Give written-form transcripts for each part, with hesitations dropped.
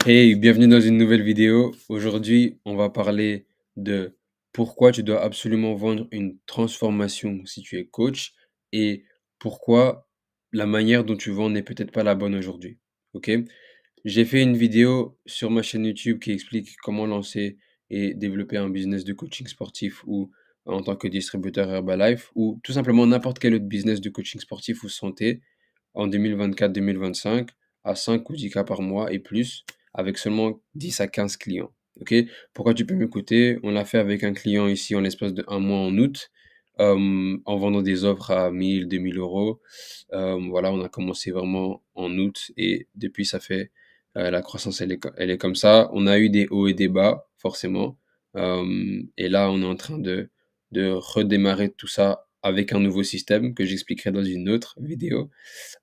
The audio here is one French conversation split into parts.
Hey, bienvenue dans une nouvelle vidéo. Aujourd'hui, on va parler de pourquoi tu dois absolument vendre une transformation si tu es coach et pourquoi la manière dont tu vends n'est peut-être pas la bonne aujourd'hui. Ok? J'ai fait une vidéo sur ma chaîne YouTube qui explique comment lancer et développer un business de coaching sportif ou en tant que distributeur Herbalife ou tout simplement n'importe quel autre business de coaching sportif ou santé en 2024-2025 à 5 ou 10 cas par mois et plus avec seulement 10 à 15 clients. Ok? Pourquoi tu peux m'écouter? On l'a fait avec un client ici en l'espace de un mois en août, en vendant des offres à 1000, 2000 euros. Voilà, on a commencé vraiment en août et depuis ça fait la croissance, elle est comme ça. On a eu des hauts et des bas, forcément. Et là, on est en train de redémarrer tout ça avec un nouveau système que j'expliquerai dans une autre vidéo.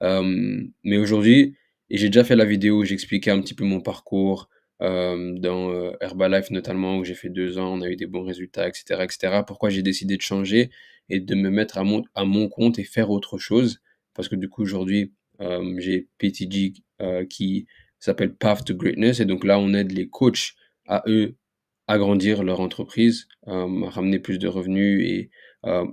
Mais aujourd'hui, et j'ai déjà fait la vidéo où j'expliquais un petit peu mon parcours dans Herbalife notamment, où j'ai fait 2 ans, on a eu des bons résultats, etc., etc. Pourquoi j'ai décidé de changer et de me mettre à mon compte et faire autre chose. Parce que du coup, aujourd'hui, j'ai PTG qui s'appelle Path to Greatness. Et donc là, on aide les coachs à eux agrandir leur entreprise, ramener plus de revenus et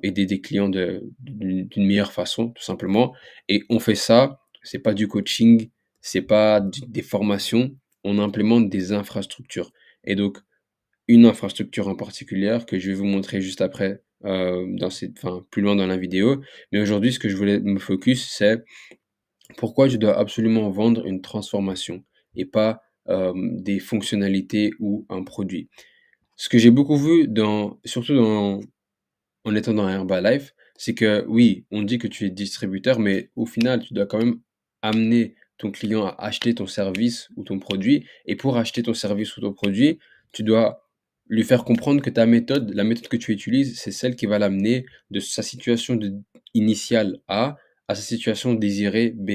aider des clients d'une meilleure façon, tout simplement. Et on fait ça, c'est pas du coaching, c'est pas des formations, on implémente des infrastructures. Et donc, une infrastructure en particulier que je vais vous montrer juste après, enfin, plus loin dans la vidéo. Mais aujourd'hui, ce que je voulais me focus, c'est pourquoi je dois absolument vendre une transformation et pas des fonctionnalités ou un produit. Ce que j'ai beaucoup vu surtout en étant dans Herbalife, c'est que oui, on dit que tu es distributeur, mais au final, tu dois quand même amener ton client à acheter ton service ou ton produit. Et pour acheter ton service ou ton produit, tu dois lui faire comprendre que la méthode que tu utilises, c'est celle qui va l'amener de sa situation initiale A à sa situation désirée B.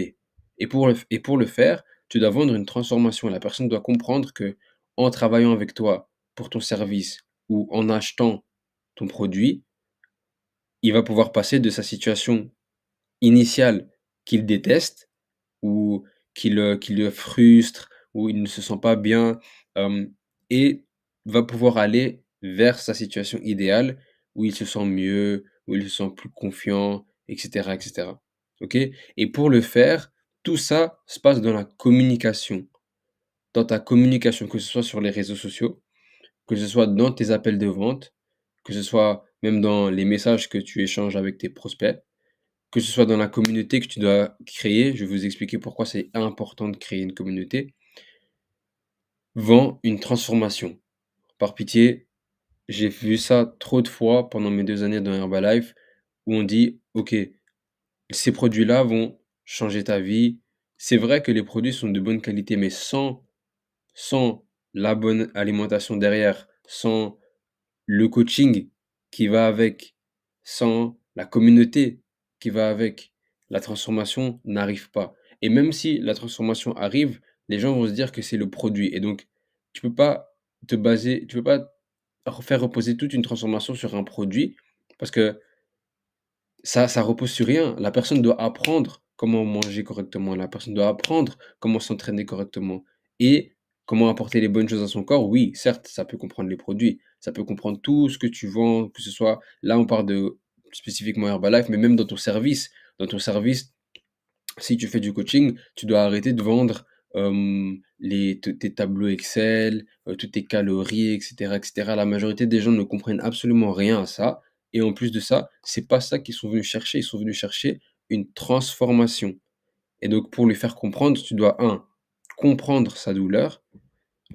Et pour le faire, tu dois vendre une transformation. La personne doit comprendre que en travaillant avec toi pour ton service ou en achetant ton produit, il va pouvoir passer de sa situation initiale qu'il déteste ou qui le frustre, ou il ne se sent pas bien, et va pouvoir aller vers sa situation idéale où il se sent mieux, où il se sent plus confiant, etc., etc. OK? Et pour le faire, tout ça se passe dans la communication. Dans ta communication, que ce soit sur les réseaux sociaux, que ce soit dans tes appels de vente, que ce soit même dans les messages que tu échanges avec tes prospects, que ce soit dans la communauté que tu dois créer. Je vais vous expliquer pourquoi c'est important de créer une communauté. Vends une transformation. Par pitié, j'ai vu ça trop de fois pendant mes 2 années dans Herbalife où on dit, OK, ces produits-là vont changer ta vie. C'est vrai que les produits sont de bonne qualité, mais sans la bonne alimentation derrière, sans le coaching qui va avec, sans la communauté qui va avec, la transformation n'arrive pas. Et même si la transformation arrive, les gens vont se dire que c'est le produit. Et donc, tu peux pas faire reposer toute une transformation sur un produit parce que ça repose sur rien. La personne doit apprendre comment manger correctement. La personne doit apprendre comment s'entraîner correctement et comment apporter les bonnes choses à son corps. Oui, certes, ça peut comprendre les produits, ça peut comprendre tout ce que tu vends, que ce soit là, on parle de spécifiquement Herbalife, mais même dans ton service. Dans ton service, si tu fais du coaching, tu dois arrêter de vendre tes tableaux Excel, toutes tes calories, etc., etc. La majorité des gens ne comprennent absolument rien à ça. Et en plus de ça, c'est pas ça qu'ils sont venus chercher. Ils sont venus chercher une transformation. Et donc, pour lui faire comprendre, tu dois, un, comprendre sa douleur.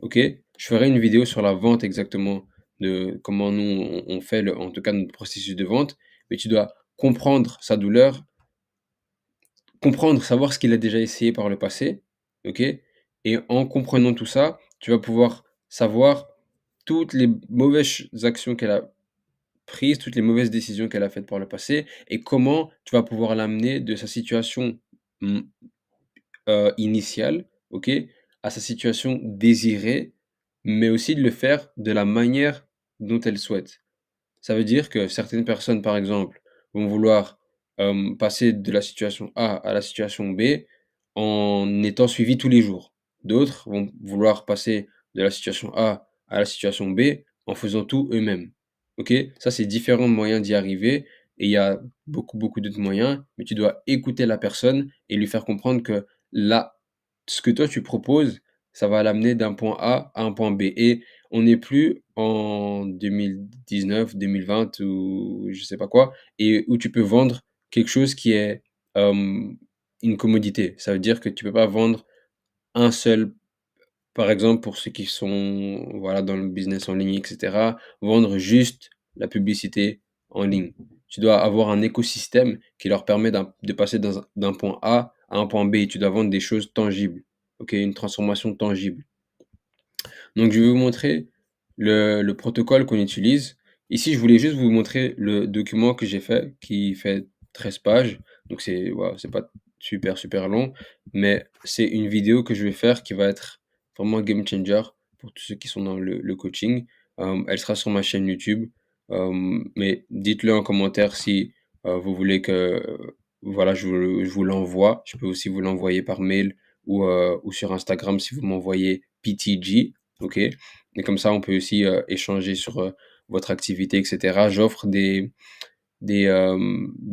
Ok? Je ferai une vidéo sur la vente exactement de comment nous on fait en tout cas notre processus de vente. Mais tu dois comprendre sa douleur, comprendre, savoir ce qu'il a déjà essayé par le passé, OK? Et en comprenant tout ça, tu vas pouvoir savoir toutes les mauvaises actions qu'elle a prises, toutes les mauvaises décisions qu'elle a faites par le passé et comment tu vas pouvoir l'amener de sa situation, mmh, initiale, OK? À sa situation désirée, mais aussi de le faire de la manière dont elle souhaite. Ça veut dire que certaines personnes, par exemple, vont vouloir passer de la situation A à la situation B en étant suivies tous les jours. d'autres vont vouloir passer de la situation A à la situation B en faisant tout eux-mêmes. OK? Ça, c'est différents moyens d'y arriver et il y a beaucoup, beaucoup d'autres moyens, mais tu dois écouter la personne et lui faire comprendre que là, ce que toi tu proposes, ça va l'amener d'un point A à un point B et on n'est plus en 2019-2020 ou je sais pas quoi et où tu peux vendre quelque chose qui est, une commodité. Ça veut dire que tu peux pas vendre un seul par exemple, pour ceux qui sont, voilà, dans le business en ligne et cetera, vendre juste la publicité en ligne. Tu dois avoir un écosystème qui leur permet de passer d'un point A à un point B. Tu dois vendre des choses tangibles, OK? Une transformation tangible. Donc je vais vous montrer le protocole qu'on utilise. Ici, je voulais juste vous montrer le document que j'ai fait, qui fait 13 pages. Donc c'est voilà, c'est pas super, super long, mais c'est une vidéo que je vais faire qui va être vraiment game changer pour tous ceux qui sont dans le coaching. Elle sera sur ma chaîne YouTube. Mais dites-le en commentaire si vous voulez que voilà, je vous l'envoie. Je peux aussi vous l'envoyer par mail ou sur Instagram si vous m'envoyez PTG. OK? Et comme ça, on peut aussi, échanger sur, votre activité et cetera. J'offre des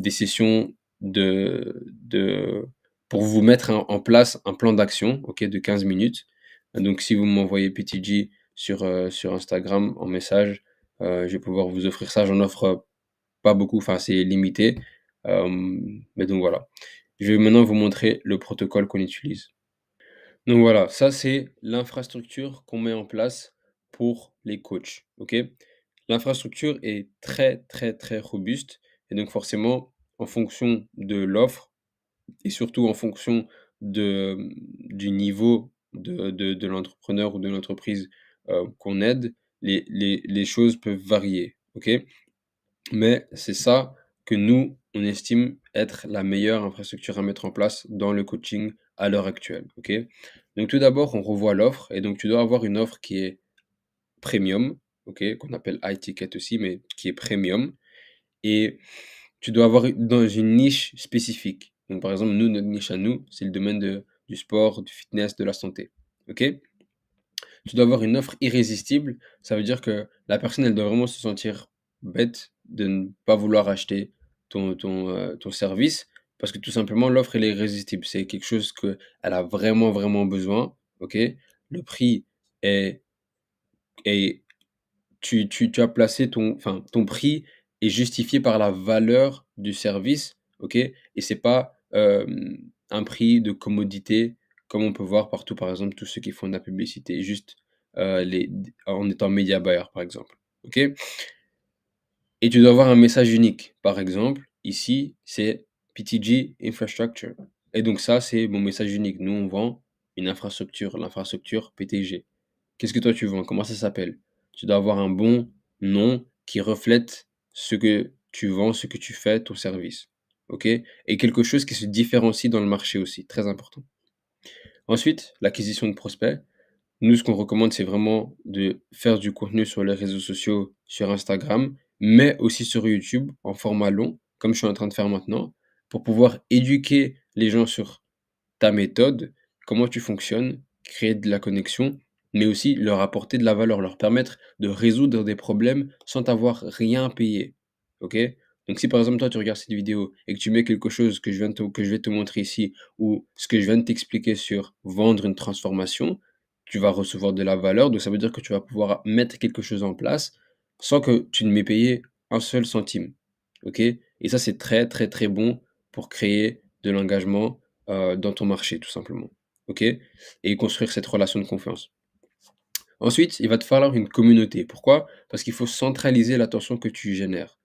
sessions de pour vous mettre en place un plan d'action, OK, de 15 minutes. Donc si vous m'envoyez PTG sur Instagram en message, je vais pouvoir vous offrir ça. J'en offre pas beaucoup, enfin c'est limité. Mais donc voilà. Je vais maintenant vous montrer le protocole qu'on utilise. Donc voilà, ça c'est l'infrastructure qu'on met en place pour les coachs, OK? L'infrastructure est très, très, très robuste et donc forcément, en fonction de l'offre et surtout en fonction du niveau de l'entrepreneur ou de l'entreprise, qu'on aide, les choses peuvent varier, OK? Mais c'est ça que nous, on estime être la meilleure infrastructure à mettre en place dans le coaching à l'heure actuelle, OK? Donc tout d'abord, on revoit l'offre et donc tu dois avoir une offre qui est premium, OK? Qu'on appelle high ticket aussi, mais qui est premium et tu dois avoir dans une niche spécifique. Donc par exemple, nous, notre niche à nous, c'est le domaine du sport, du fitness, de la santé, OK? Tu dois avoir une offre irrésistible. Ça veut dire que la personne, elle doit vraiment se sentir bête de ne pas vouloir acheter ton service parce que tout simplement, l'offre, elle est irrésistible. C'est quelque chose qu'elle a vraiment, vraiment besoin. OK? Le prix est, est tu as placé enfin, ton prix est justifié par la valeur du service. OK? Et c'est pas un prix de commodité comme on peut voir partout, par exemple, tous ceux qui font de la publicité, juste en étant média buyer, par exemple. OK? Et tu dois avoir un message unique. Par exemple, ici, c'est PTG Infrastructure. Et donc ça, c'est mon message unique. Nous, on vend une infrastructure, l'infrastructure PTG. Qu'est-ce que toi tu vends? Comment ça s'appelle? Tu dois avoir un bon nom qui reflète ce que tu vends, ce que tu fais, ton service. OK? Et quelque chose qui se différencie dans le marché aussi, très important. Ensuite, l'acquisition de prospects. Nous, ce qu'on recommande, c'est vraiment de faire du contenu sur les réseaux sociaux, sur Instagram, mais aussi sur YouTube en format long, comme je suis en train de faire maintenant, pour pouvoir éduquer les gens sur ta méthode, comment tu fonctionnes, créer de la connexion, mais aussi leur apporter de la valeur, leur permettre de résoudre des problèmes sans t'avoir rien payé. OK? Donc si par exemple toi tu regardes cette vidéo et que tu mets quelque chose que je vais te montrer ici ou ce que je viens de t'expliquer sur vendre une transformation, tu vas recevoir de la valeur. Donc ça veut dire que tu vas pouvoir mettre quelque chose en place sans que tu ne m'aies payé un seul centime. OK? Et ça c'est très, très, très bon pour créer de l'engagement dans ton marché, tout simplement. OK? Et construire cette relation de confiance. Ensuite, il va te falloir une communauté. Pourquoi? Parce qu'il faut centraliser l'attention que tu génères.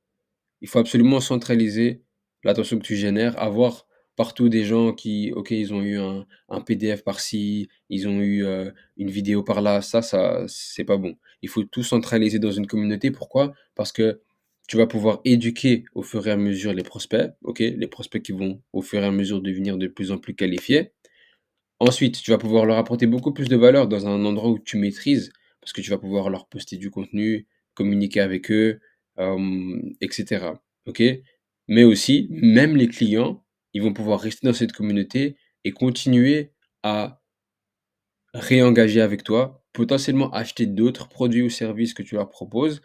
Il faut absolument centraliser l'attention que tu génères, avoir partout des gens qui, OK, ils ont eu un PDF par-ci, ils ont eu une vidéo par-là. Ça, c'est pas bon. Il faut tout centraliser dans une communauté. Pourquoi? Parce que tu vas pouvoir éduquer au fur et à mesure les prospects, OK? Les prospects qui vont au fur et à mesure devenir de plus en plus qualifiés. Ensuite, tu vas pouvoir leur apporter beaucoup plus de valeur dans un endroit où tu maîtrises, parce que tu vas pouvoir leur poster du contenu, communiquer avec eux, et cetera. OK? Mais aussi, même les clients, ils vont pouvoir rester dans cette communauté et continuer à réengager avec toi, potentiellement acheter d'autres produits ou services que tu leur proposes.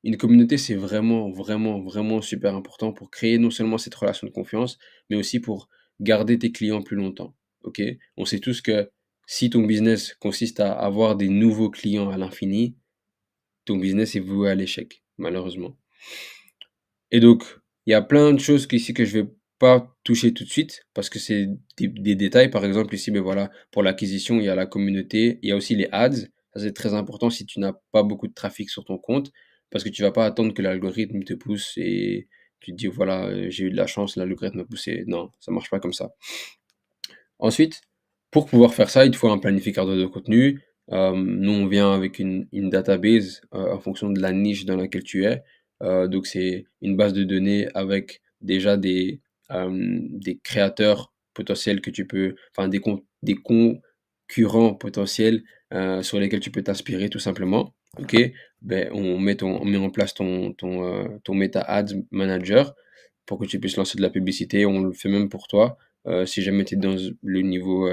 Une communauté, c'est vraiment, vraiment, vraiment super important pour créer non seulement cette relation de confiance, mais aussi pour garder tes clients plus longtemps. OK? On sait tous que si ton business consiste à avoir des nouveaux clients à l'infini, ton business est voué à l'échec, malheureusement. Et donc, il y a plein de choses qu'ici que je vais pas toucher tout de suite parce que c'est des détails. Par exemple, ici, ben voilà, pour l'acquisition, il y a la communauté, il y a aussi les ads. Ça, c'est très important si tu n'as pas beaucoup de trafic sur ton compte parce que tu vas pas attendre que l'algorithme te pousse et tu te dis, voilà, j'ai eu de la chance, l'algorithme m'a poussé. Non, ça marche pas comme ça. Ensuite, pour pouvoir faire ça, il te faut un planificateur de contenu. Nous, on vient avec une database en fonction de la niche dans laquelle tu es. Donc, c'est une base de données avec déjà des créateurs potentiels que tu peux, enfin des concurrents potentiels sur lesquels tu peux t'inspirer tout simplement. Ok, ben on met en place ton Meta Ads Manager pour que tu puisses lancer de la publicité. On le fait même pour toi si jamais tu es dans le niveau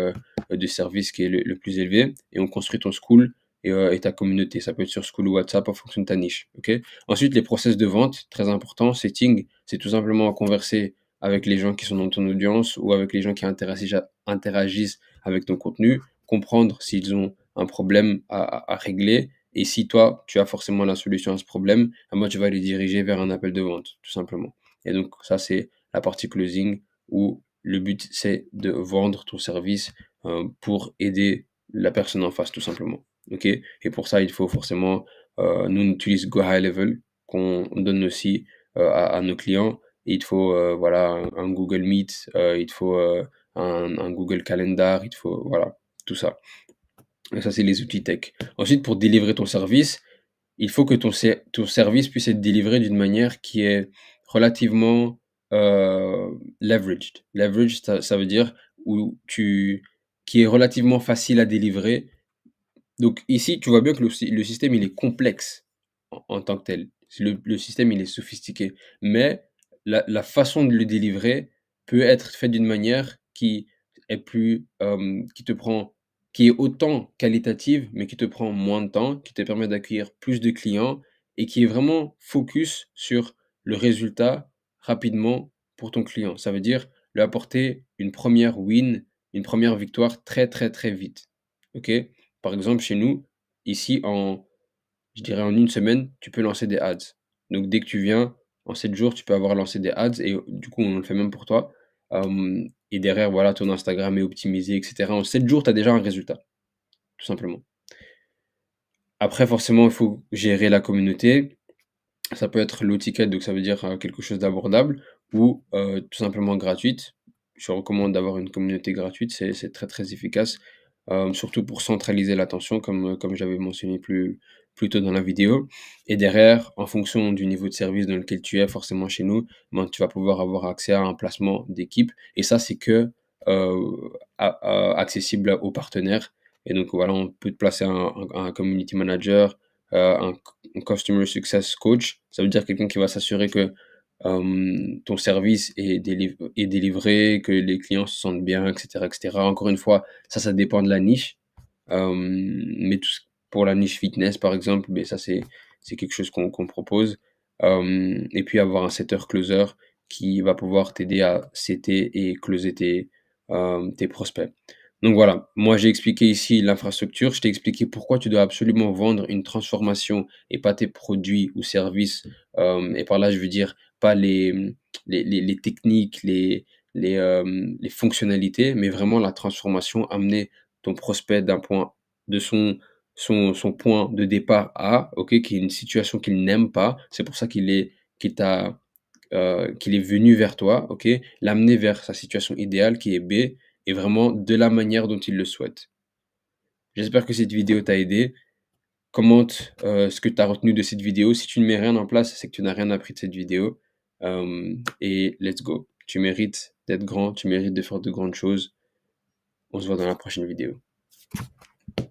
de service qui est le plus élevé, et on construit ton school et ta communauté. Ça peut être sur School ou WhatsApp en fonction de ta niche. Ok. Ensuite, les process de vente, très important. Setting, c'est tout simplement converser avec les gens qui sont dans ton audience ou avec les gens qui interagissent avec ton contenu, comprendre s'ils ont un problème à régler. Et si toi, tu as forcément la solution à ce problème, moi, tu vas les diriger vers un appel de vente, tout simplement. Et donc, ça, c'est la partie closing où le but, c'est de vendre ton service pour aider la personne en face, tout simplement. OK? Et pour ça, il faut forcément, nous, on utilise Go High Level, qu'on donne aussi à nos clients. Et il te faut voilà, un Google Meet, il te faut un Google Calendar, il te faut, voilà, tout ça. Et ça, c'est les outils tech. Ensuite, pour délivrer ton service, il faut que ton service puisse être délivré d'une manière qui est relativement leveraged. Leveraged, ça veut dire qui est relativement facile à délivrer. Donc ici, tu vois bien que le système, il est complexe en tant que tel. Le système, il est sophistiqué. Mais la façon de le délivrer peut être faite d'une manière qui est plus, qui te prend, qui est autant qualitative, mais qui te prend moins de temps, qui te permet d'accueillir plus de clients et qui est vraiment focus sur le résultat rapidement pour ton client. Ça veut dire lui apporter une première win, une première victoire très, très, très vite. OK? Par exemple, chez nous, ici, je dirais en une semaine, tu peux lancer des ads. Donc, dès que tu viens, en 7 jours, tu peux avoir lancé des ads et du coup, on le fait même pour toi. Et derrière, voilà, ton Instagram est optimisé, etc. En 7 jours, tu as déjà un résultat, tout simplement. Après, forcément, il faut gérer la communauté. Ça peut être low ticket, donc ça veut dire quelque chose d'abordable ou tout simplement gratuite. Je recommande d'avoir une communauté gratuite, c'est très très efficace, surtout pour centraliser l'attention, comme j'avais mentionné plus tôt dans la vidéo. Et derrière, en fonction du niveau de service dans lequel tu es, forcément chez nous, ben, tu vas pouvoir avoir accès à un placement d'équipe. Et ça, c'est que accessible aux partenaires. Et donc voilà, on peut te placer un community manager, un customer success coach. Ça veut dire quelqu'un qui va s'assurer que ton service est délivré, que les clients se sentent bien, etc., etc. Encore une fois, ça dépend de la niche. Mais pour la niche fitness, par exemple, ben ça, c'est quelque chose qu'on propose. Et puis avoir un setter-closer qui va pouvoir t'aider à setter et closer tes prospects. Donc voilà, moi j'ai expliqué ici l'infrastructure, je t'ai expliqué pourquoi tu dois absolument vendre une transformation et pas tes produits ou services. Et par là, je veux dire pas les techniques, les fonctionnalités, mais vraiment la transformation, amener ton prospect d'un point, de son point de départ A, ok, qui est une situation qu'il n'aime pas. C'est pour ça qu'il est venu vers toi, ok, l'amener vers sa situation idéale qui est B, et vraiment de la manière dont il le souhaite. J'espère que cette vidéo t'a aidé. Commente ce que tu as retenu de cette vidéo. Si tu ne mets rien en place, c'est que tu n'as rien appris de cette vidéo. Et let's go. Tu mérites d'être grand, tu mérites de faire de grandes choses. On se voit dans la prochaine vidéo.